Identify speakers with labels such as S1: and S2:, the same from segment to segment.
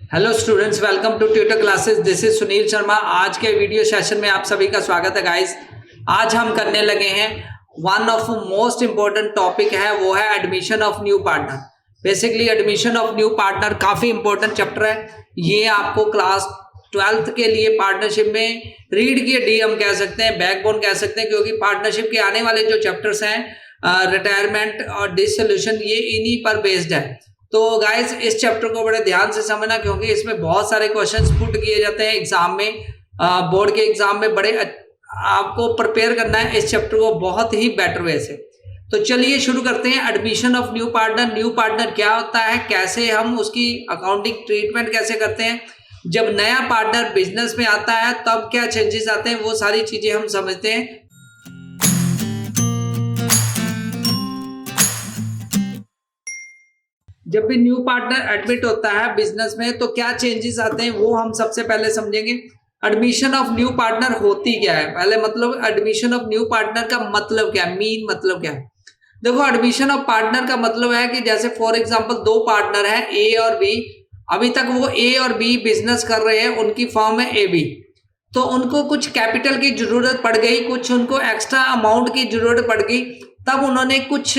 S1: Hello students, welcome to tutor classes. This is Sunil Sharma. आज के video session में आप सभी का स्वागत है गाइस। आज हम करने लगे हैं one of most important topic है, वो है admission of new partner. Basically admission of new partner काफ़ी इंपॉर्टेंट चैप्टर है। ये आपको क्लास 12th के लिए पार्टनरशिप में रीढ़ की हड्डी हम कह सकते हैं, बैकबोन कह सकते हैं, क्योंकि पार्टनरशिप के आने वाले जो चैप्टर्स हैं रिटायरमेंट और डिसोल्यूशन, ये इन्हीं पर बेस्ड है। तो गाइस इस चैप्टर को बड़े ध्यान से समझना, क्योंकि इसमें बहुत सारे क्वेश्चंस पुट किए जाते हैं एग्जाम में, बोर्ड के एग्जाम में। बड़े आपको प्रिपेयर करना है इस चैप्टर को बहुत ही बेटर वे से। तो चलिए शुरू करते हैं। Admission of new partner. New partner क्या होता है, कैसे हम उसकी अकाउंटिंग ट्रीटमेंट कैसे करते हैं, जब नया पार्टनर बिजनेस में आता है तब क्या चेंजेस आते हैं, वो सारी चीजें हम समझते हैं। जब भी न्यू पार्टनर एडमिट होता है बिजनेस में तो क्या चेंजेस आते हैं, वो हम सबसे पहले समझेंगे। एडमिशन ऑफ न्यू पार्टनर होती क्या है, पहले मतलब एडमिशन ऑफ न्यू पार्टनर का मतलब क्या है, मीन मतलब क्या है। देखो, एडमिशन ऑफ पार्टनर का मतलब है कि जैसे फॉर एग्जांपल दो पार्टनर हैं ए और बी। अभी तक वो ए और बी बिजनेस कर रहे हैं, उनकी फर्म है ए बी। तो उनको कुछ कैपिटल की जरूरत पड़ गई, कुछ उनको एक्स्ट्रा अमाउंट की जरूरत पड़ गई, तब उन्होंने कुछ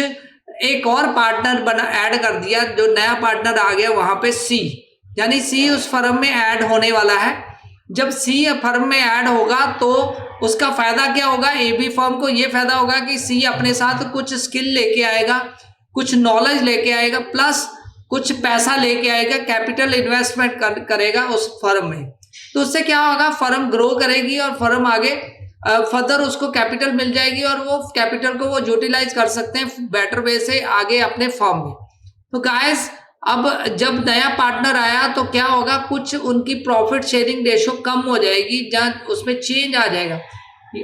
S1: एक और पार्टनर बना ऐड कर दिया। जो नया पार्टनर आ गया वहां पे सी, यानी सी उस फर्म में ऐड होने वाला है। जब सी फर्म में ऐड होगा तो उसका फायदा क्या होगा, ए बी फर्म को ये फायदा होगा कि सी अपने साथ कुछ स्किल लेके आएगा, कुछ नॉलेज लेके आएगा, प्लस कुछ पैसा लेके आएगा, कैपिटल इन्वेस्टमेंट करेगा उस फर्म में। तो उससे क्या होगा, फर्म ग्रो करेगी और फर्म आगे फर्दर उसको कैपिटल मिल जाएगी और वो कैपिटल को वो यूटिलाइज कर सकते हैं बेटर वे से आगे अपने फर्म में। तो गाइस अब जब नया पार्टनर आया तो क्या होगा, कुछ उनकी प्रॉफिट शेयरिंग रेशो कम हो जाएगी, जहाँ उसमें चेंज आ जाएगा।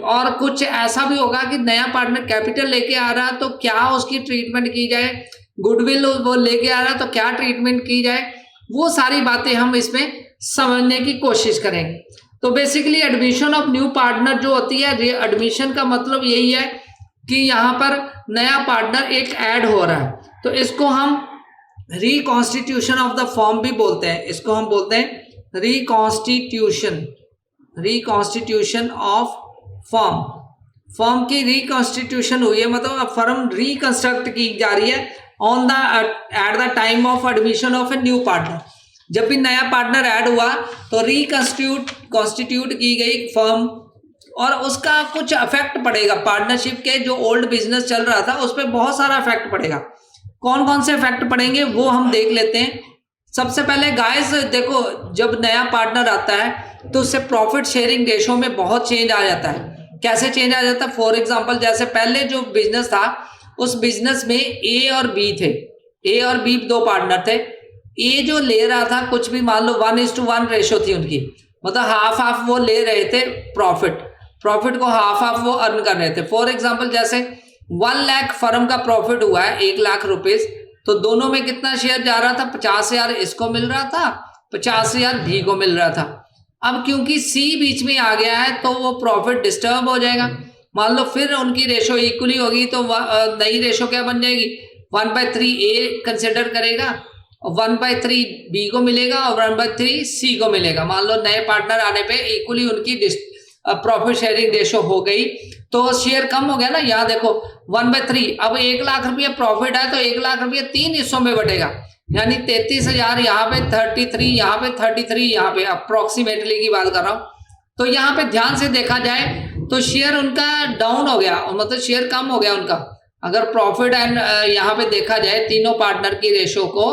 S1: और कुछ ऐसा भी होगा कि नया पार्टनर कैपिटल लेके आ रहा तो क्या उसकी ट्रीटमेंट की जाए, गुडविल वो लेके आ रहा तो क्या ट्रीटमेंट की जाए, वो सारी बातें हम इसमें समझने की कोशिश करेंगे। तो basically admission of new partner जो होती है, एडमिशन का मतलब यही है कि यहाँ पर नया पार्टनर एक ऐड हो रहा है, तो इसको हम रिकॉन्स्टिट्यूशन ऑफ द फॉर्म भी बोलते हैं। इसको हम बोलते हैं रिकॉन्स्टिट्यूशन ऑफ फॉर्म। फॉर्म की रिकॉन्स्टिट्यूशन हुई है, मतलब अब फर्म रिकंस्ट्रक्ट की जा रही है on the at the time of admission of a new partner. जब भी नया पार्टनर ऐड हुआ तो कॉन्स्टिट्यूट की गई फर्म, और उसका कुछ इफेक्ट पड़ेगा पार्टनरशिप के, जो ओल्ड बिजनेस चल रहा था उस पर बहुत सारा इफेक्ट पड़ेगा। कौन कौन से इफेक्ट पड़ेंगे वो हम देख लेते हैं। सबसे पहले गाइस देखो, जब नया पार्टनर आता है तो उससे प्रॉफिट शेयरिंग रेशो में बहुत चेंज आ जाता है। कैसे चेंज आ जाता है, फॉर एग्जाम्पल जैसे पहले जो बिजनेस था उस बिजनेस में ए और बी थे, ए और बी दो पार्टनर थे। ए जो ले रहा था कुछ भी, मान लो 1:1 रेशो थी उनकी, मतलब हाफ हाफ वो ले रहे थे प्रॉफिट को हाफ हाफ वो अर्न कर रहे थे। फॉर एग्जांपल जैसे 1 लाख फर्म का प्रॉफिट हुआ है 1 लाख रुपीज, तो दोनों में कितना शेयर जा रहा था, 50,000 इसको मिल रहा था, 50,000 भी को मिल रहा था। अब क्योंकि सी बीच में आ गया है तो वो प्रॉफिट डिस्टर्ब हो जाएगा। मान लो फिर उनकी रेशो इक्वली होगी तो नई रेशो क्या बन जाएगी, 1/3 ए कंसिडर करेगा, 1/3 बी को मिलेगा और 1/3 सी को मिलेगा। मान लो नए पार्टनर आने पे इक्वली उनकी प्रॉफिट शेयरिंग रेशो हो गई तो शेयर कम हो गया ना। यहाँ देखो 1/3, अब 1 लाख रुपया प्रॉफिट है तो 1 लाख रुपया 3 हिस्सों में बटेगा, यानी 33,000 यहाँ पे, 33 यहाँ पे, 33 यहाँ पे, अप्रोक्सीमेटली की बात कर रहा हूँ। तो यहाँ पे ध्यान से देखा जाए तो शेयर उनका डाउन हो गया, मतलब शेयर कम हो गया उनका। अगर प्रॉफिट एंड यहाँ पे देखा जाए तीनों पार्टनर की रेशो को,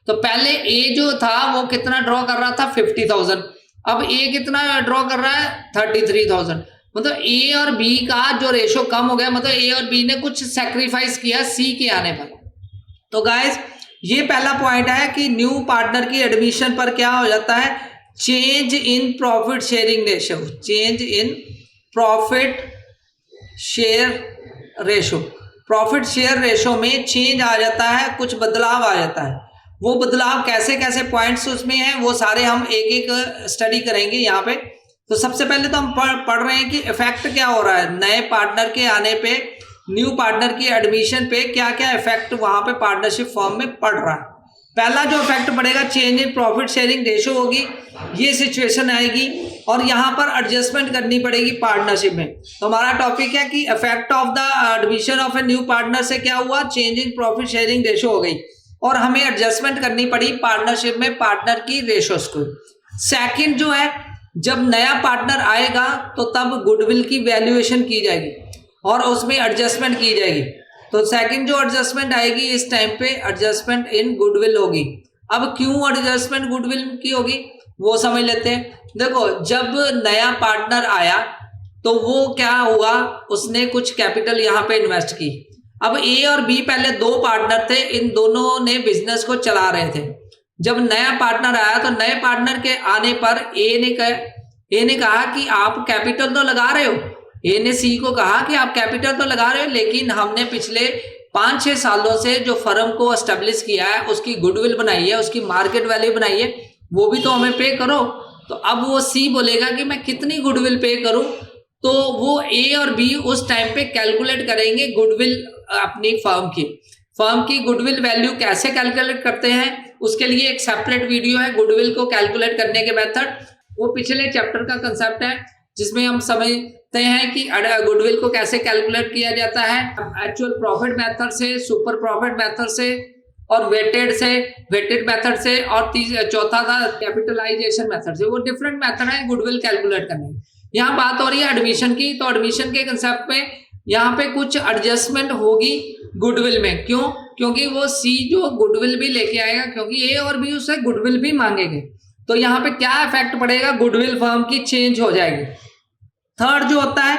S1: तो पहले ए जो था वो कितना ड्रॉ कर रहा था, 50,000। अब ए कितना ड्रॉ कर रहा है, 33,000। मतलब ए और बी का जो रेशो कम हो गया, मतलब ए और बी ने कुछ सेक्रीफाइस किया सी के आने पर। तो गाइस ये पहला पॉइंट है कि न्यू पार्टनर की एडमिशन पर क्या हो जाता है, change in profit sharing ratio, change in profit share ratio. Profit share ratio में चेंज आ जाता है, कुछ बदलाव आ जाता है। वो बदलाव कैसे कैसे पॉइंट्स उसमें हैं वो सारे हम एक एक स्टडी करेंगे यहाँ पे। तो सबसे पहले तो हम पढ़ रहे हैं कि इफेक्ट क्या हो रहा है नए पार्टनर के आने पे, न्यू पार्टनर की एडमिशन पे क्या क्या इफेक्ट वहां पे पार्टनरशिप फॉर्म में पड़ रहा है। पहला जो इफेक्ट पड़ेगा change in profit sharing ratio होगी, ये सिचुएशन आएगी और यहाँ पर एडजस्टमेंट करनी पड़ेगी पार्टनरशिप में। तो हमारा टॉपिक है कि effect of the admission of a new partner से क्या हुआ, change in profit sharing ratio हो गई और हमें एडजस्टमेंट करनी पड़ी पार्टनरशिप में पार्टनर की रेशोस को। सेकंड जो है, जब नया पार्टनर आएगा तो तब गुडविल की वैल्यूएशन की जाएगी और उसमें एडजस्टमेंट की जाएगी। तो सेकंड जो एडजस्टमेंट आएगी इस टाइम पे एडजस्टमेंट इन गुडविल होगी। अब क्यों एडजस्टमेंट गुडविल की होगी वो समझ लेते हैं। देखो, जब नया पार्टनर आया तो वो क्या हुआ, उसने कुछ कैपिटल यहाँ पे इन्वेस्ट की। अब ए और बी पहले दो पार्टनर थे, इन दोनों ने बिजनेस को चला रहे थे। जब नया पार्टनर आया तो नए पार्टनर के आने पर ए ने कहा कि आप कैपिटल तो लगा रहे हो। ए ने सी को कहा कि आप कैपिटल तो लगा रहे हो, लेकिन हमने पिछले 5-6 सालों से जो फर्म को एस्टेब्लिश किया है, उसकी गुडविल बनाई है, उसकी मार्केट वैल्यू बनाई है, वो भी तो हमें पे करो। तो अब वो सी बोलेगा कि मैं कितनी गुडविल पे करूं, तो वो ए और बी उस टाइम पे कैलकुलेट करेंगे गुडविल अपनी फर्म की गुडविल वैल्यू कैसे कैलकुलेट करते हैं। उसके लिए एक सेपरेट वीडियो है गुडविल को कैलकुलेट करने के मेथड, वो पिछले चैप्टर का कंसेप्ट है जिसमें हम समझते हैं कि गुडविल को कैसे कैलकुलेट किया जाता है, एक्चुअल प्रॉफिट मेथड से, सुपर प्रॉफिट मेथड से और वेटेड मेथड से, और चौथा था कैपिटलाइजेशन मेथड से। वो डिफरेंट मेथड है गुडविल कैलकुलेट करने की। यहाँ बात हो रही है एडमिशन की, तो एडमिशन के कंसेप्ट में यहाँ पे कुछ एडजस्टमेंट होगी गुडविल में। क्यों? क्योंकि वो सी जो गुडविल भी लेके आएगा, क्योंकि ए और बी उससे गुडविल भी मांगेंगे। तो यहाँ पे क्या इफेक्ट पड़ेगा, गुडविल फर्म की चेंज हो जाएगी। थर्ड जो होता है,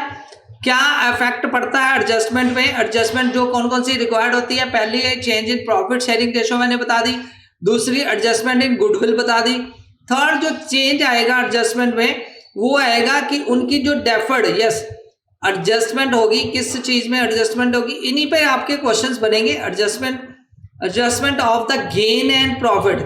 S1: क्या इफेक्ट पड़ता है एडजस्टमेंट में। एडजस्टमेंट जो कौन कौन सी रिक्वायर्ड होती है, पहली है change in profit sharing ratio मैंने बता दी, दूसरी एडजस्टमेंट इन गुडविल बता दी। थर्ड जो चेंज आएगा एडजस्टमेंट में वो आएगा कि उनकी जो डेफर्ड एडजस्टमेंट होगी, किस चीज में एडजस्टमेंट होगी, इन्हीं पे आपके क्वेश्चंस बनेंगे। Adjustment of the gain and profit,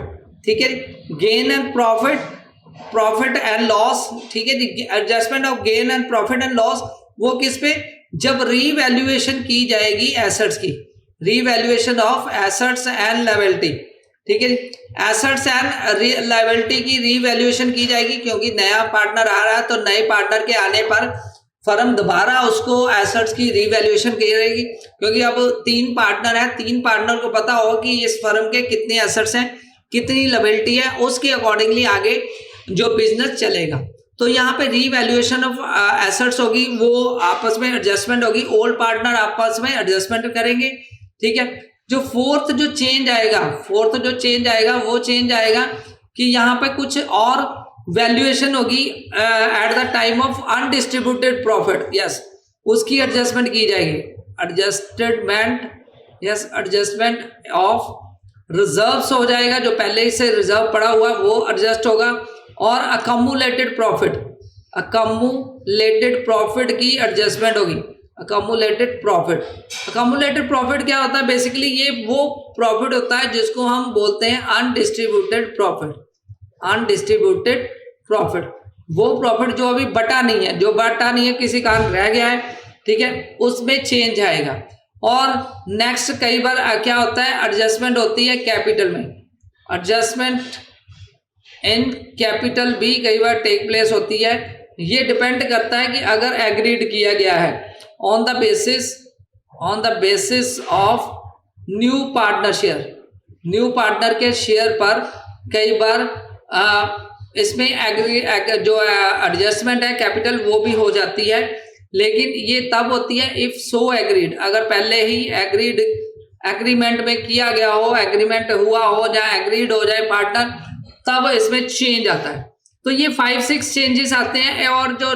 S1: ठीक है, gain and profit and loss, ठीक है जी। Adjustment of gain and profit and loss वो किस पे, जब रीवैल्यूएशन की जाएगी एसेट्स की, revaluation of assets and liability, ठीक है। एसेट्स एंड लायबिलिटी की रीवैल्यूएशन की जाएगी, क्योंकि नया पार्टनर आ रहा है तो नए पार्टनर के आने पर फर्म दोबारा उसको एसेट्स की रीवैल्यूएशन करेगी, क्योंकि अब 3 पार्टनर है, 3 पार्टनर को पता होगा कि इस फर्म के कितने एसेट्स हैं, कितनी लायबिलिटी है, उसके अकॉर्डिंगली आगे जो बिजनेस चलेगा। तो यहाँ पे रीवैल्यूएशन ऑफ एसेट्स होगी, वो आपस में एडजस्टमेंट होगी, ओल्ड पार्टनर आपस में एडजस्टमेंट करेंगे, ठीक है। जो फोर्थ जो चेंज आएगा वो चेंज आएगा कि यहाँ पे कुछ और वैल्यूएशन होगी at the time of undistributed profit, yes, उसकी एडजस्टमेंट की जाएगी। एडजस्टमेंट ऑफ रिजर्व्स हो जाएगा, जो पहले से रिजर्व पड़ा हुआ वो एडजस्ट होगा। और अकमुलेटेड प्रॉफिट की एडजस्टमेंट होगी। अकमुलेटेड प्रॉफिट क्या होता है, बेसिकली ये वो प्रॉफिट होता है जिसको हम बोलते हैं अनडिस्ट्रीब्यूटेड प्रॉफिट। वो प्रॉफिट जो अभी बटा नहीं है, किसी कारण रह गया है, ठीक है, उसमें चेंज आएगा। और नेक्स्ट कई बार क्या होता है, एडजस्टमेंट होती है कैपिटल में, एडजस्टमेंट इन कैपिटल भी कई बार टेक प्लेस होती है। ये डिपेंड करता है कि अगर एग्रीड किया गया है on the basis of new partner के शेयर पर कई बार इसमें जो एडजस्टमेंट है कैपिटल वो भी हो जाती है, लेकिन ये तब होती है इफ सो एग्रीड, अगर पहले ही एग्रीमेंट में किया गया हो, एग्रीमेंट हुआ हो या एग्रीड हो जाए पार्टनर, तब इसमें चेंज आता है। तो ये 5-6 चेंजेस आते हैं, और जो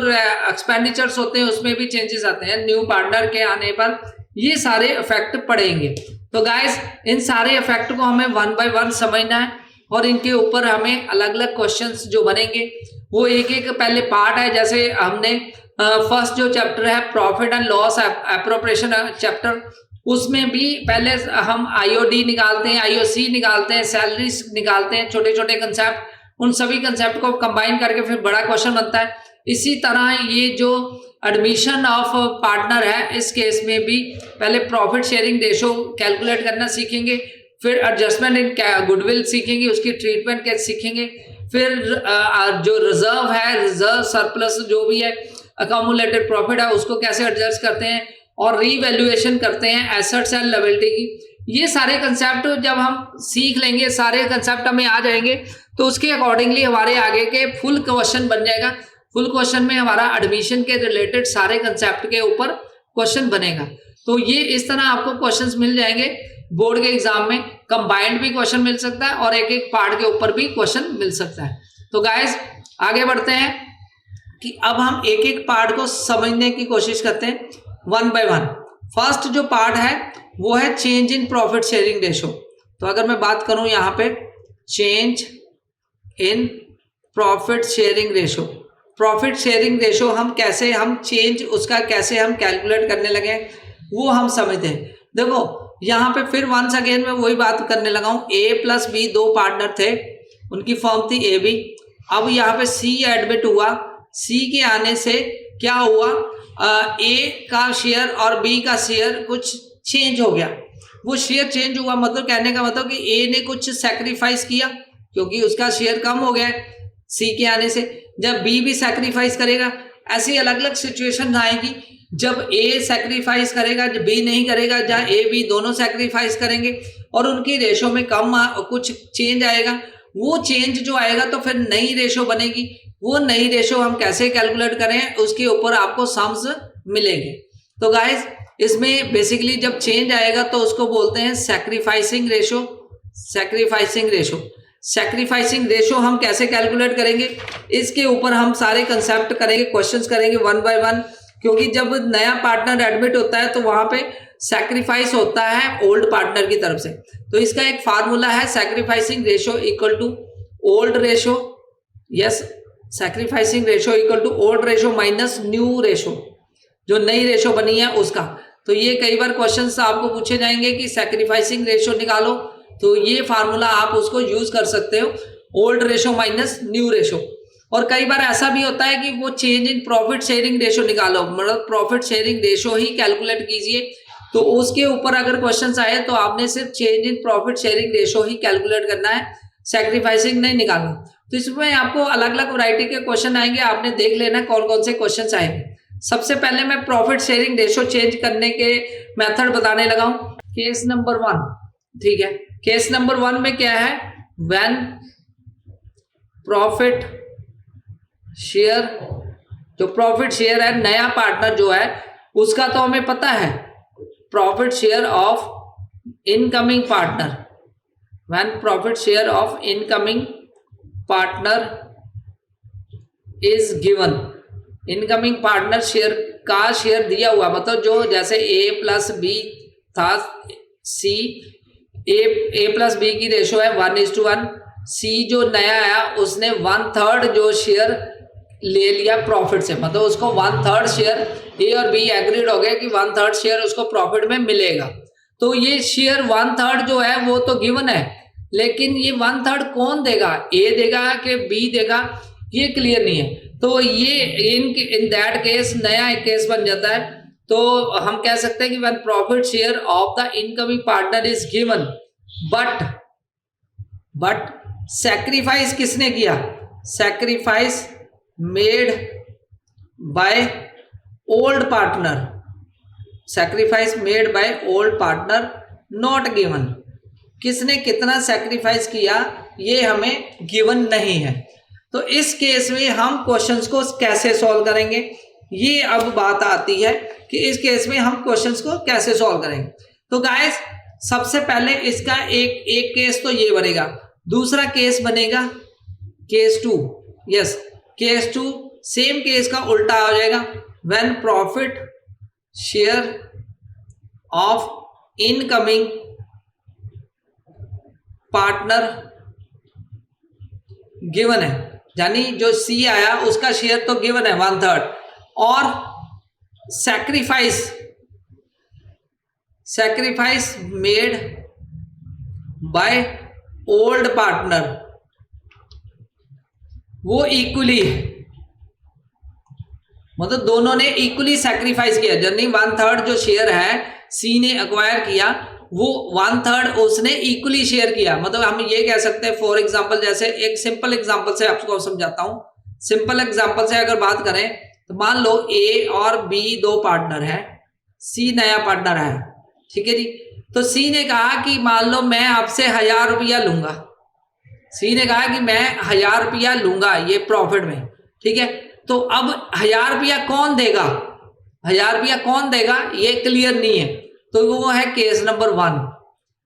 S1: एक्सपेंडिचर्स होते हैं उसमें भी चेंजेस आते हैं न्यू पार्टनर के आने पर, ये सारे इफेक्ट पड़ेंगे। तो गाइस इन सारे इफेक्ट को हमें 1 by 1 समझना है, और इनके ऊपर हमें अलग अलग क्वेश्चंस जो बनेंगे वो एक एक पहले पार्ट है। जैसे हमने फर्स्ट जो चैप्टर है profit and loss appropriation chapter, उसमें भी पहले हम आईओडी निकालते हैं, आईओसी निकालते हैं, सैलरीज निकालते हैं, छोटे छोटे कंसेप्ट, उन सभी कंसेप्ट को कंबाइन करके फिर बड़ा क्वेश्चन बनता है। इसी तरह ये जो एडमिशन ऑफ पार्टनर है, इस केस में भी पहले प्रॉफिट शेयरिंग रेशो कैलकुलेट करना सीखेंगे, फिर एडजस्टमेंट इन गुडविल सीखेंगे, उसकी ट्रीटमेंट कैसे सीखेंगे, फिर जो रिजर्व है, रिजर्व सरप्लस जो भी है, अकामुलेटेड प्रॉफिट है, उसको कैसे एडजस्ट करते हैं और रीवैल्यूएशन करते हैं एसेट्स एंड लायबिलिटी की। ये सारे कंसेप्ट जब हम सीख लेंगे, सारे कंसेप्ट हमें आ जाएंगे, तो उसके अकॉर्डिंगली हमारे आगे के फुल क्वेश्चन बन जाएगा। फुल क्वेश्चन में हमारा एडमिशन के रिलेटेड सारे कंसेप्ट के ऊपर क्वेश्चन बनेगा। तो ये इस तरह आपको क्वेश्चंस मिल जाएंगे बोर्ड के एग्जाम में। कंबाइंड भी क्वेश्चन मिल सकता है और एक एक पार्ट के ऊपर भी क्वेश्चन मिल सकता है। तो गाइस आगे बढ़ते हैं कि अब हम एक एक पार्ट को समझने की कोशिश करते हैं वन बाय वन। फर्स्ट जो पार्ट है वो है change in profit sharing ratio. तो अगर मैं बात करूं यहाँ पे change in profit sharing ratio, profit sharing ratio हम कैसे चेंज उसका कैसे हम कैलकुलेट करने लगे वो हम समझते हैं। देखो यहाँ पे फिर वंस अगेन मैं वही बात करने लगा हूँ, ए प्लस बी दो पार्टनर थे, उनकी फर्म थी ए बी। अब यहाँ पे सी एडमिट हुआ, सी के आने से क्या हुआ, ए का शेयर और बी का शेयर कुछ चेंज हो गया। वो शेयर चेंज हुआ मतलब कहने का मतलब कि ए ने कुछ सैक्रिफाइस किया क्योंकि उसका शेयर कम हो गया सी के आने से। जब बी भी सैक्रिफाइस करेगा, ऐसी अलग अलग सिचुएशन आएगी जब ए सैक्रिफाइस करेगा, जब बी नहीं करेगा, जहाँ ए बी दोनों सैक्रिफाइस करेंगे और उनकी रेशो में कम कुछ चेंज आएगा। वो चेंज जो आएगा तो फिर नई रेशो बनेगी। वो नई रेशो हम कैसे कैलकुलेट करें उसके ऊपर आपको सम्स मिलेंगे। तो गाइस इसमें बेसिकली जब चेंज आएगा तो उसको बोलते हैं sacrificing ratio. Sacrificing ratio, sacrificing ratio हम कैसे कैलकुलेट करेंगे इसके ऊपर हम सारे कंसेप्ट करेंगे, क्वेश्चंस करेंगे वन बाय वन। क्योंकि जब नया पार्टनर एडमिट होता है तो वहां पे सैक्रिफाइस होता है ओल्ड पार्टनर की तरफ से। तो इसका एक फार्मूला है sacrificing ratio equal to old ratio, yes sacrificing ratio equal to old ratio minus new ratio, जो नई रेशो बनी है उसका। तो ये कई बार क्वेश्चंस आपको पूछे जाएंगे कि सैक्रिफाइसिंग रेशो निकालो, तो ये फार्मूला आप उसको यूज कर सकते हो, old ratio minus new ratio. और कई बार ऐसा भी होता है कि वो change in profit sharing ratio निकालो, मतलब प्रॉफिट शेयरिंग रेशो ही कैलकुलेट कीजिए। तो उसके ऊपर अगर क्वेश्चंस आए तो आपने सिर्फ change in profit sharing ratio he calculate करना है, सैक्रिफाइसिंग नहीं निकालना। तो इसमें आपको अलग अलग वैरायटी के क्वेश्चन आएंगे, आपने देख लेना कौन कौन से क्वेश्चन आएंगे। सबसे पहले मैं प्रॉफिट शेयरिंग रेशो चेंज करने के मेथड बताने लगा हूं। केस नंबर 1, ठीक है। केस नंबर 1 में क्या है, व्हेन प्रॉफिट शेयर, जो प्रॉफिट शेयर है नया पार्टनर जो है उसका तो हमें पता है, profit share of incoming partner, when profit share of incoming partner is given. Incoming partner share का शेयर दिया हुआ, मतलब जो जैसे ए प्लस बी था, सी ए प्लस बी की रेशो है 1:1, सी जो नया आया उसने 1/3 जो शेयर ले लिया प्रॉफिट से, मतलब उसको 1/3 शेयर, ए और बी एग्रीड हो गए कि 1/3 शेयर उसको प्रॉफिट में मिलेगा। तो ये शेयर 1/3 जो है वो तो गिवन है, लेकिन ये 1/3 कौन देगा, ए देगा कि बी देगा, ये क्लियर नहीं है। तो ये इन दैट केस नया एक केस बन जाता है। तो हम कह सकते हैं कि when profit share of the incoming partner is given but sacrifice किसने किया, sacrifice made by old partner, sacrifice made by old partner not given. किसने कितना सैक्रिफाइस किया ये हमें गिवन नहीं है। तो इस केस में हम क्वेश्चंस को कैसे सॉल्व करेंगे, ये अब बात आती है कि इस केस में हम क्वेश्चंस को कैसे सॉल्व करेंगे। तो गाइस सबसे पहले इसका एक केस तो ये बनेगा, दूसरा केस बनेगा case 2, yes case 2 same case का उल्टा हो जाएगा, when profit share of incoming partner given है, यानी जो सी आया उसका शेयर तो गिवन है 1/3, और sacrifice made by old partner वो इक्वली है, मतलब दोनों ने इक्वली सैक्रिफाइस किया, यानी 1/3 जो शेयर है सी ने अक्वायर किया वो 1/3 उसने इक्वली शेयर किया। मतलब हम ये कह सकते हैं, फॉर एग्जांपल जैसे एक सिंपल एग्जांपल से आपको समझाता हूं। सिंपल एग्जांपल से अगर बात करें तो मान लो ए और बी दो पार्टनर है, सी नया पार्टनर है, ठीक है जी। तो सी ने कहा कि मान लो मैं आपसे 1000 रुपया लूंगा, सी ने कहा कि मैं 1000 रुपया लूंगा ये प्रॉफिट में, ठीक है। तो अब 1000 रुपया कौन देगा, 1000 रुपया कौन देगा ये क्लियर नहीं है, तो वो है केस नंबर 1।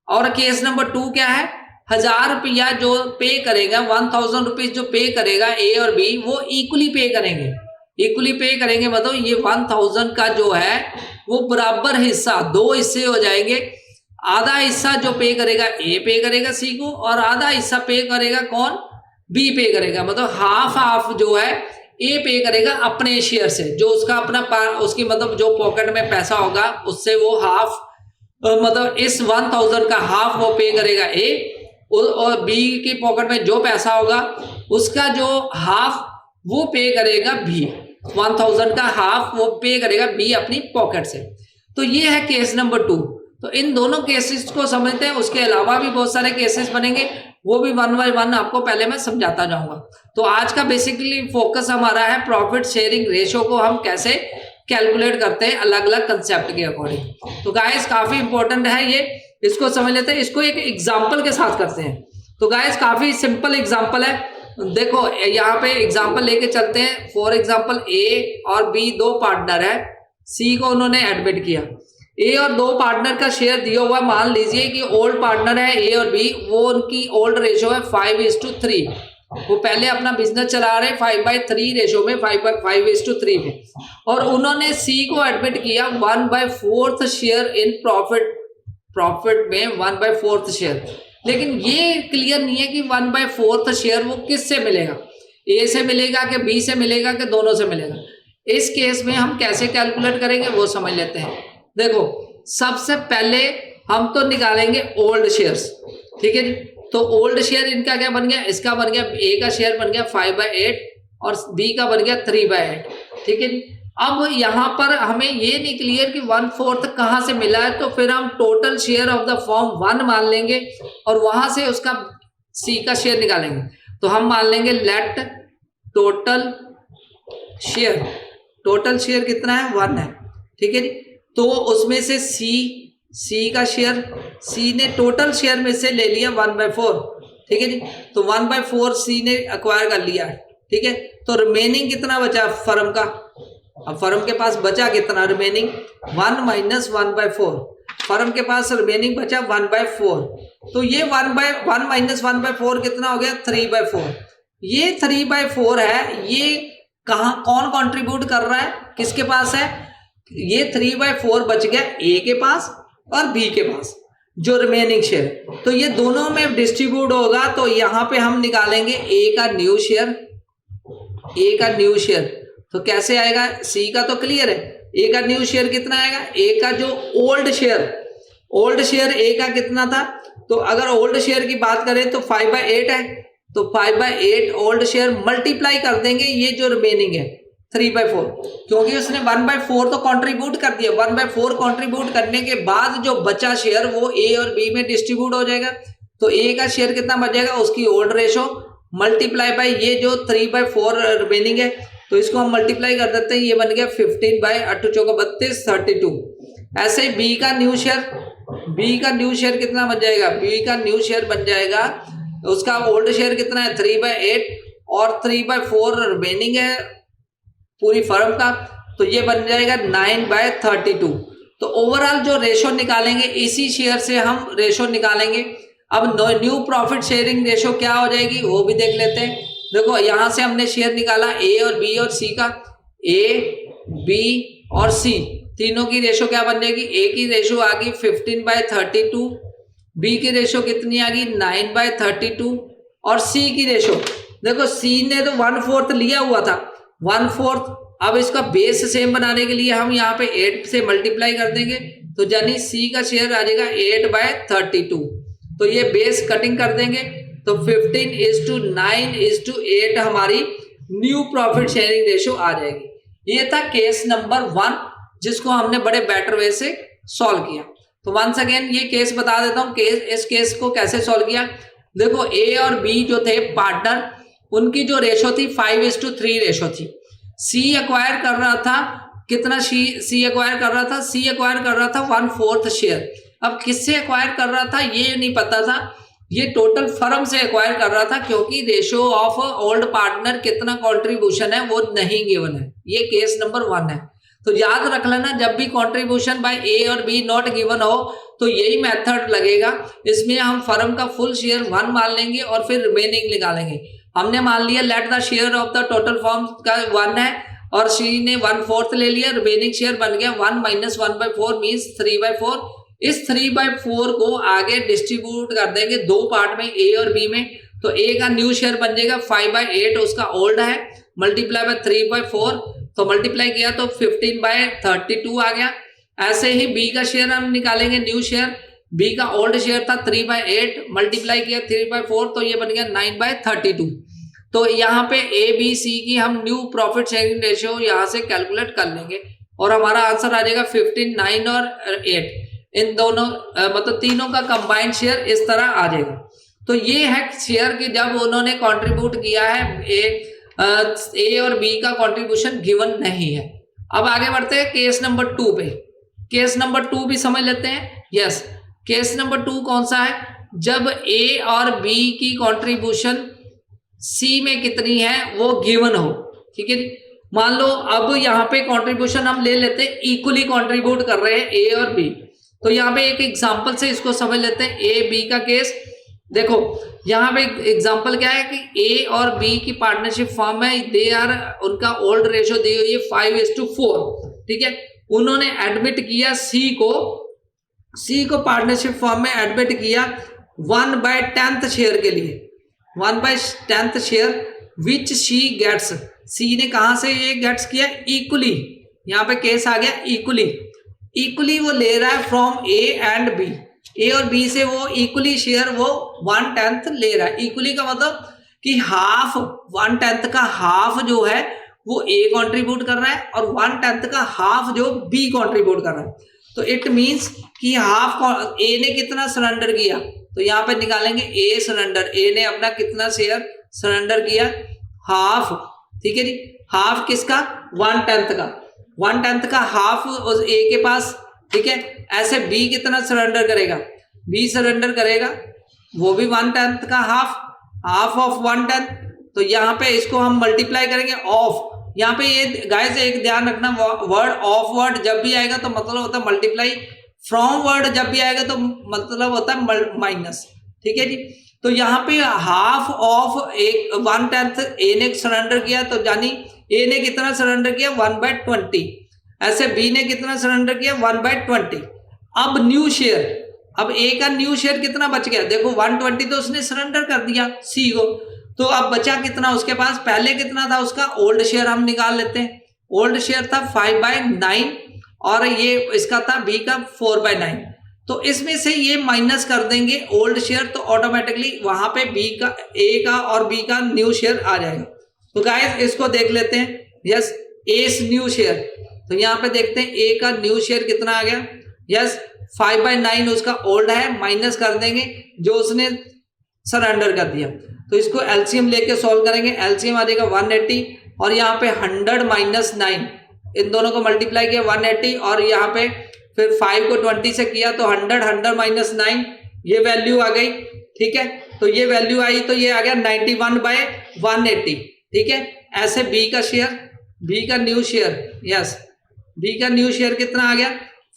S1: और केस नंबर 2 क्या है, 1000 रुपया जो पे करेगा, 1000 रुपीज जो पे करेगा ए और बी, वो इक्वली पे करेंगे। इक्वली पे करेंगे मतलब ये 1000 का जो है वो बराबर हिस्सा, दो हिस्से हो जाएंगे। आधा हिस्सा जो पे करेगा ए पे करेगा सी को, और आधा हिस्सा पे करेगा कौन, बी पे करेगा। मतलब हाफ हाफ जो है ए पे करेगा अपने शेयर से, जो उसका अपना उसकी मतलब जो पॉकेट में पैसा होगा उससे वो हाफ, मतलब इस 1000 का हाफ वो पे करेगा ए, और बी की पॉकेट में जो पैसा होगा उसका जो हाफ वो पे करेगा बी। 1000 का हाफ वो पे करेगा बी अपनी पॉकेट से। तो ये है केस नंबर 2। तो इन दोनों केसेस को समझते हैं, उसके अलावा भी बहुत सारे केसेस बनेंगे, वो भी 1 बाय 1 आपको पहले मैं समझाता जाऊंगा। तो आज का बेसिकली फोकस हमारा है प्रॉफिट शेयरिंग रेशियो को हम कैसे कैलकुलेट करते हैं अलग अलग कंसेप्ट के अकॉर्डिंग। तो गाइस काफी इंपॉर्टेंट है ये, इसको समझ लेते हैं। इसको एक एग्जाम्पल के साथ करते हैं। तो गाइस काफी सिंपल एग्जाम्पल है, देखो यहाँ पे एग्जाम्पल लेके चलते हैं। फॉर एग्जाम्पल ए और बी दो पार्टनर है, सी को उन्होंने एडमिट किया। ए और दो पार्टनर का शेयर दिया हुआ, मान लीजिए कि ओल्ड पार्टनर है ए और बी, वो उनकी ओल्ड रेशो है 5:3। वो पहले अपना बिजनेस चला रहे 5/3 रेशो में, 5/3 में, और उन्होंने सी को एडमिट किया 1/4 शेयर इन प्रॉफिट में 1/4 शेयर। लेकिन ये क्लियर नहीं है कि 1/4 शेयर वो किससे मिलेगा, ए से मिलेगा कि बी से मिलेगा कि दोनों से मिलेगा। इस केस में हम कैसे कैलकुलेट करेंगे वो समझ लेते हैं। देखो सबसे पहले हम तो निकालेंगे ओल्ड शेयर्स, ठीक है जी। तो ओल्ड शेयर इनका क्या बन गया, इसका बन गया, ए का शेयर बन गया 5/8 और बी का बन गया 3/8, ठीक है जी। अब यहाँ पर हमें ये नहीं क्लियर कि 1/4 कहाँ से मिला है, तो फिर हम total share of the firm 1 मान लेंगे और वहां से उसका सी का शेयर निकालेंगे। तो हम मान लेंगे लेट टोटल शेयर कितना है, 1 है, ठीक है जी। तो उसमें से सी का शेयर, सी ने टोटल शेयर में से ले लिया 1/4, ठीक है जी। तो 1/4 सी ने अक्वायर कर लिया, ठीक है। तो रिमेनिंग कितना बचा फर्म का, अब फर्म के पास बचा कितना रिमेनिंग, 1 - 1/4। फर्म के पास रिमेनिंग बचा 1/4। तो ये 1 - 1/4 कितना हो गया, 3/4। ये 3/4 है, ये कहाँ कौन कंट्रीब्यूट कर रहा है, किसके पास है, ये 3/4 बच गया ए के पास और बी के पास जो रिमेनिंग शेयर। तो ये दोनों में डिस्ट्रीब्यूट होगा। तो यहाँ पे हम निकालेंगे ए का न्यू शेयर। तो कैसे आएगा, सी का तो क्लियर है, ए का न्यू शेयर कितना आएगा, ए का जो ओल्ड शेयर ए का कितना था। तो अगर ओल्ड शेयर की बात करें तो 5/8 है, तो 5/8 ओल्ड शेयर मल्टीप्लाई कर देंगे ये जो रिमेनिंग है 3/4, क्योंकि उसने 1/4 तो कंट्रीब्यूट कर दिया। 1/4 कंट्रीब्यूट करने के बाद जो बचा शेयर वो ए और बी में डिस्ट्रीब्यूट हो जाएगा। तो ए का शेयर कितना बच जाएगा, उसकी ओल्ड रेशो मल्टीप्लाई बाय ये जो 3/4 रिमेनिंग है। तो इसको हम मल्टीप्लाई कर देते हैं, ये बन गया 15/8×32 32। ऐसे ही बी का न्यू शेयर कितना बन जाएगा, बी का न्यू शेयर बन जाएगा, उसका ओल्ड शेयर कितना है 3/8 और 3/4 रिमेनिंग है पूरी फर्म का, तो ये बन जाएगा 9/32। तो ओवरऑल जो रेशो निकालेंगे इसी शेयर से हम रेशो निकालेंगे। अब न्यू प्रॉफिट शेयरिंग रेशो क्या हो जाएगी वो भी देख लेते हैं। देखो यहां से हमने शेयर निकाला ए और बी और सी का, ए बी और सी तीनों की रेशो क्या बन जाएगी, ए की रेशो आ गई 15/32, बी की रेशो कितनी आ गई 9/32 और सी की रेशो, देखो सी ने तो 1/4 लिया हुआ था 1/4। अब इसका बेस सेम बनाने के लिए हम यहाँ पे 8 से मल्टीप्लाई कर देंगे, तो यानी सी का शेयर आ जाएगा 8/32। तो ये बेस कटिंग कर देंगे, तो 15:9:8 हमारी न्यू प्रॉफिट शेयरिंग रेशो आ जाएगी। ये था केस नंबर 1 जिसको हमने बड़े बेटर वे से सॉल्व किया। तो वंस अगेन ये केस बता देता हूँ, इस केस को कैसे सॉल्व किया। देखो ए और बी जो थे पार्टनर, उनकी जो रेशो थी 5:3 रेशो थी। सी एक्वायर कर रहा था कितना, सी एक्वायर कर रहा था, सी एक्वायर कर रहा था 1/4 शेयर। अब किससे एक्वायर कर रहा था ये नहीं पता था, ये टोटल फर्म से एक्वायर कर रहा था, क्योंकि रेशो ऑफ ओल्ड पार्टनर कितना कंट्रीब्यूशन है वो नहीं गिवन है। ये केस नंबर 1 है। तो याद रख लेना, जब भी कंट्रीब्यूशन बाय ए और बी नॉट गिवन हो तो यही मेथड लगेगा। इसमें हम फर्म का फुल शेयर 1 मान लेंगे और फिर रिमेनिंग निकालेंगे। हमने मान लिया let the share of the total firm का 1 है और सी ने 1/4 ले लिया, रिमेनिंग शेयर बन गया 1 - 1/4 मीन्स 3/4। इस 3/4 को आगे डिस्ट्रीब्यूट कर देंगे दो पार्ट में, ए और बी में। तो ए का न्यू शेयर बन जाएगा 5/8, उसका ओल्ड है, मल्टीप्लाई बाय 3/4, तो मल्टीप्लाई किया तो 15/32 आ गया। ऐसे ही बी का शेयर हम निकालेंगे, न्यू शेयर, बी का ओल्ड शेयर था 3/8, मल्टीप्लाई किया 3/4, तो ये बन गया 9/32। तो यहाँ पे ए बी सी की हम न्यू प्रॉफिट शेयरिंग रेशियो यहाँ से कैलकुलेट कर लेंगे और हमारा आंसर आ जाएगा 15, 9 और 8। इन दोनों मतलब तीनों का कंबाइंड शेयर इस तरह आ जाएगा। तो ये है शेयर कि जब उन्होंने कंट्रीब्यूट किया है, ए और बी का कंट्रीब्यूशन गिवन नहीं है। अब आगे बढ़ते हैं केस नंबर 2 पे। केस नंबर 2 भी समझ लेते हैं। यस, केस नंबर 2 कौन सा है, जब ए और बी की कंट्रीब्यूशन सी में कितनी है वो गिवन हो। ठीक है जी, मान लो अब यहाँ पे कंट्रीब्यूशन हम ले लेते हैं, इक्वली कंट्रीब्यूट कर रहे हैं ए और बी। तो यहाँ पे एक एग्जांपल से इसको समझ लेते हैं, ए बी का केस। देखो यहाँ पे एग्जांपल क्या है कि ए और बी की पार्टनरशिप फॉर्म है, दे आर, उनका ओल्ड रेशो दी हुई है 5:4। ठीक है, उन्होंने एडमिट किया सी को पार्टनरशिप फॉर्म में एडमिट किया 1/10 शेयर के लिए, 1/10 शेयर विच शी गेट्स। सी ने कहां से ये गेट्स किया, इक्वली, यहाँ पे केस आ गया इक्वली वो ले रहा है फ्रॉम ए एंड बी। ए और बी से वो इक्वली शेयर वो 1/10 ले रहा है। इक्वली का मतलब कि हाफ, 1/10 का हाफ जो है वो ए कंट्रीब्यूट कर रहा है और 1/10 का हाफ जो बी कंट्रीब्यूट कर रहा है। तो इट मींस कि हाफ ए ने कितना सरेंडर किया, तो यहाँ पे निकालेंगे ए सरेंडर, ए ने अपना कितना शेयर सरेंडर किया, हाफ। ठीक है जी, हाफ किसका, 1/10 का, 1/10 का हाफ ए के पास। ठीक है, ऐसे बी कितना सरेंडर करेगा, बी सरेंडर करेगा वो भी 1/10 का हाफ ऑफ 1/10। तो यहाँ पे इसको हम मल्टीप्लाई करेंगे ऑफ। यहाँ पे ये गाइस एक ध्यान रखना, वर्ड ऑफ वर्ड जब भी आएगा तो मतलब होता है मल्टीप्लाई, फ्रॉम वर्ड जब भी आएगा तो मतलब होता है माइनस। ठीक है जी, तो यहाँ पे हाफ ऑफ एक 1/10 ए ने सरेंडर किया, तो यानी ए ने कितना सरेंडर किया 1/20। ऐसे बी ने कितना सरेंडर किया 1/20। अब न्यू शेयर, अब ए का न्यू शेयर कितना बच गया, देखो 120 तो उसने सरेंडर कर दिया सी को, तो अब बचा कितना उसके पास, पहले कितना था उसका, ओल्ड शेयर हम निकाल लेते हैं। ओल्ड शेयर था 5/9 और ये इसका था बी का 4/9। तो इसमें से ये माइनस कर देंगे ओल्ड शेयर, तो ऑटोमेटिकली वहां पे बी का, ए का और बी का न्यू शेयर आ जाएगा। तो गाइस इसको देख लेते हैं। यस, एस न्यू शेयर, तो यहाँ पे देखते हैं ए का न्यू शेयर कितना आ गया। यस, 5/9 उसका ओल्ड है, माइनस कर देंगे जो उसने सरेंडर कर दिया। तो इसको एलसीएम लेके सॉल्व करेंगे, एलसीएम आ जाएगा 180 और यहाँ पे 100 - 9, इन दोनों को मल्टीप्लाई किया 180 और यहाँ पे फिर 5 को 20 से किया तो 100 - 9 ये वैल्यू आ गई। ठीक है, तो ये वैल्यू आई तो ये आ गया 91/180। ठीक है, ऐसे बी का शेयर, बी का न्यू शेयर, यस बी का न्यू शेयर कितना आ गया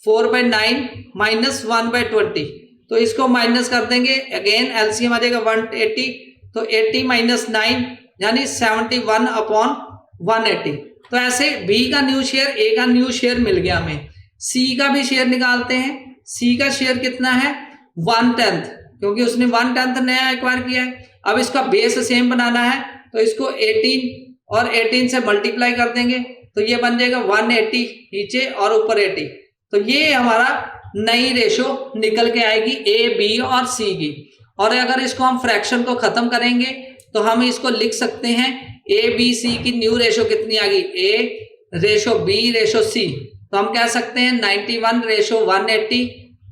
S1: 4/9 - 1/20। तो इसको माइनस कर देंगे, अगेन एलसीएम आ जाएगा 180, तो 80 - 9 यानी 71/180। तो ऐसे बी का न्यू शेयर, ए का न्यू शेयर मिल गया हमें। सी का भी शेयर निकालते हैं। सी का शेयर कितना है 1/10, क्योंकि उसने 1/10 नया एक्वायर किया है। अब इसका बेस सेम बनाना है तो इसको 18 और 18 से मल्टीप्लाई कर देंगे, तो ये बन जाएगा 180 नीचे और ऊपर 80। तो ये हमारा नई रेशो निकल के आएगी ए बी और सी की। और अगर इसको हम फ्रैक्शन को खत्म करेंगे तो हम इसको लिख सकते हैं ए बी सी की न्यू रेशो कितनी आ गई, ए रेशो बी रेशो सी। तो हम कह सकते हैं 91/180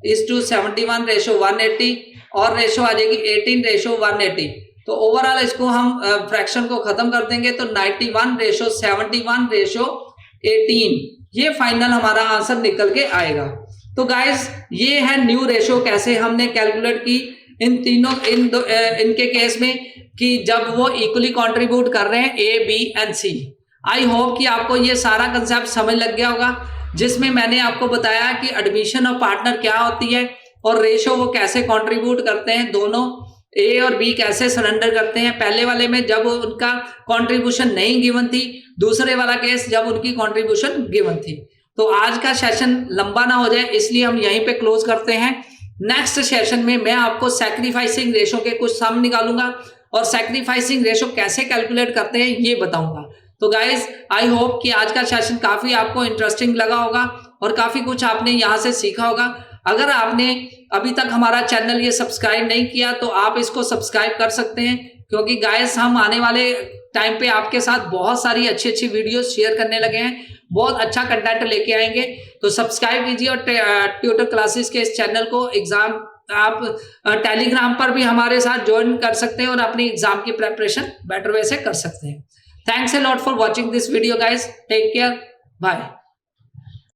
S1: इज टू 71:180 और रेशो आ जाएगी 18:180। तो ओवरऑल इसको हम फ्रैक्शन को खत्म कर देंगे तो 91:71:18 ये फाइनल हमारा आंसर निकल के आएगा। तो गाइस ये है न्यू रेशो कैसे हमने कैलकुलेट की इन तीनों इनके केस में कि जब वो इक्वली कंट्रीब्यूट कर रहे हैं A, B and C. I hope कि आपको ये सारा कंसेप्ट समझ लग गया होगा, जिसमें मैंने आपको बताया कि एडमिशन ऑफ पार्टनर क्या होती है और रेशो वो कैसे कंट्रीब्यूट करते हैं, दोनों ए और बी कैसे सरेंडर करते हैं। पहले वाले में जब उनका कंट्रीब्यूशन नहीं गिवन थी, दूसरे वाला केस जब उनकी कंट्रीब्यूशन गिवन थी। तो आज का सेशन लंबा ना हो जाए इसलिए हम यहीं पे क्लोज करते हैं। नेक्स्ट सेशन में मैं आपको सैक्रिफाइसिंग रेशो के कुछ सम निकालूंगा और सैक्रिफाइसिंग रेशो कैसे कैलकुलेट करते हैं ये बताऊंगा। तो गाइज आई होप कि आज का सेशन काफी आपको इंटरेस्टिंग लगा होगा और काफी कुछ आपने यहाँ से सीखा होगा। अगर आपने अभी तक हमारा चैनल ये सब्सक्राइब नहीं किया तो आप इसको सब्सक्राइब कर सकते हैं, क्योंकि गाइस हम आने वाले टाइम पे आपके साथ बहुत सारी अच्छी अच्छी वीडियोस शेयर करने लगे हैं, बहुत अच्छा कंटेंट लेके आएंगे। तो सब्सक्राइब कीजिए और ट्यूटर क्लासेस के इस चैनल को एग्जाम आप टेलीग्राम पर भी हमारे साथ ज्वाइन कर सकते हैं और अपनी एग्जाम की प्रेपरेशन बेटर वे से कर सकते हैं। Thanks a lot for watching this video guys, take care, bye.